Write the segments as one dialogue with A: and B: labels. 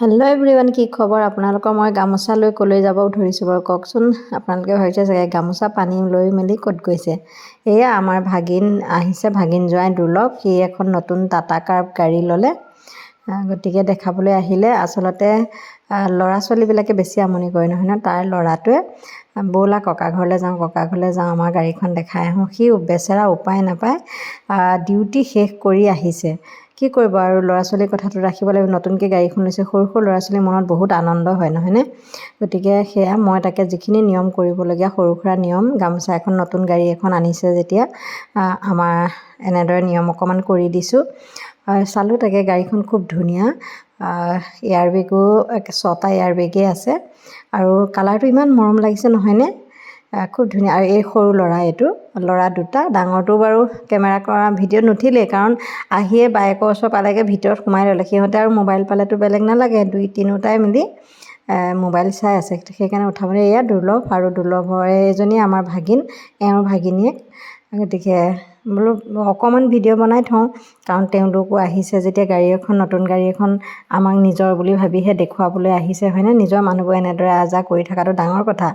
A: Hello' everyone, কি খবৰ আপোনালোকৰ? মই গামোচা লৈ ক'লৈ যাব ধৰিছোঁ বাৰু কওকচোন। আপোনালোকে ভাবিছে চাগে গামোচা পানী লৈ মেলি ক'ত গৈছে। এয়া আমাৰ ভাগিন আহিছে, ভাগিন জোঁৱাই দুৰ্লভ। সি এখন নতুন টাটা কাৰ্ভ গাড়ী ল'লে, গতিকে দেখাবলৈ আহিলে। আচলতে ল'ৰা ছোৱালীবিলাকে বেছি আমনি কৰে নহয় ন। তাৰ ল'ৰাটোৱে ব'লা ককা ঘৰলৈ যাওঁ, আমাৰ গাড়ীখন দেখাই আহোঁ। সি বেচেৰা উপায় নাপায় ডিউটি শেষ কৰি আহিছে। কি কৰিব আৰু, ল'ৰা ছোৱালীৰ কথাটো ৰাখিব লাগিব। নতুনকৈ গাড়ীখন লৈছে, সৰু সৰু ল'ৰা ছোৱালীৰ মনত বহুত আনন্দ হয় নহয়নে। গতিকে সেয়া মই তাকে যিখিনি নিয়ম কৰিবলগীয়া সৰু সুৰা নিয়ম, গামোচা এখন নতুন গাড়ী এখন আনিছে যেতিয়া আমাৰ এনেদৰে নিয়ম অকণমান কৰি দিছোঁ। চালোঁ তাকে গাড়ীখন খুব ধুনীয়া, এয়াৰবেগো 6টা এয়াৰবেগেই আছে আৰু কালাৰটো ইমান মৰম লাগিছে নহয়নে, খুব ধুনীয়া। আৰু এই সৰু ল'ৰা দুটা, ডাঙৰটো বাৰু কেমেৰা কৰা ভিডিঅ' নুঠিলেই, কাৰণ আহিয়ে বাইকৰ ওচৰ পালেগৈ, ভিতৰত সোমাই ল'লে। সিহঁতে আৰু মোবাইল পালেতো বেলেগ নালাগে, তিনিওটাই মিলি মোবাইল চাই আছে, সেইকাৰণে উঠাবলৈ। এয়া দুৰ্লভ আৰু দুৰ্লভৰ এজনী আমাৰ ভাগিন, এওঁৰ ভাগিনীয়েক। গতিকে বোলো অকণমান ভিডিঅ' বনাই থওঁ, কাৰণ তেওঁলোকো আহিছে যেতিয়া গাড়ী এখন, নতুন গাড়ী এখন আমাক নিজৰ বুলি ভাবিহে দেখুৱাবলৈ আহিছে হয়নে। নিজৰ মানুহবোৰ এনেদৰে আহ-যাহ কৰি থকাটো ডাঙৰ কথা,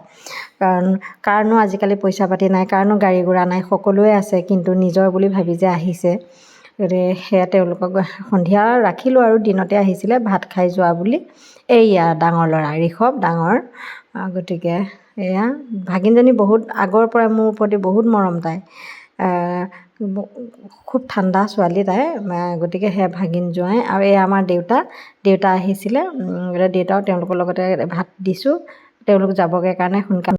A: কাৰণ কাৰণো আজিকালি পইচা পাতি নাই, কাৰণো গাড়ী ঘোঁৰা নাই, সকলোৱে আছে, কিন্তু নিজৰ বুলি ভাবি যে আহিছে। গতিকে সেয়া তেওঁলোকক সন্ধিয়া ৰাখিলোঁ আৰু দিনতে আহিছিলে ভাত খাই যোৱা বুলি। এইয়া ডাঙৰ ল'ৰা ঋষভ, ডাঙৰ। গতিকে এয়া ভাগিনজনী বহুত আগৰ পৰা মোৰ প্ৰতি বহুত মৰম তাই, খুব ঠাণ্ডা ছোৱালী তাই। গতিকে সেয়া ভাগিন জোঁৱাই। আৰু এয়া আমাৰ দেউতা আহিছিলে, দেউতাও তেওঁলোকৰ লগতে ভাত দিছোঁ, তেওঁলোক যাবগৈ কাৰণে সোনকালে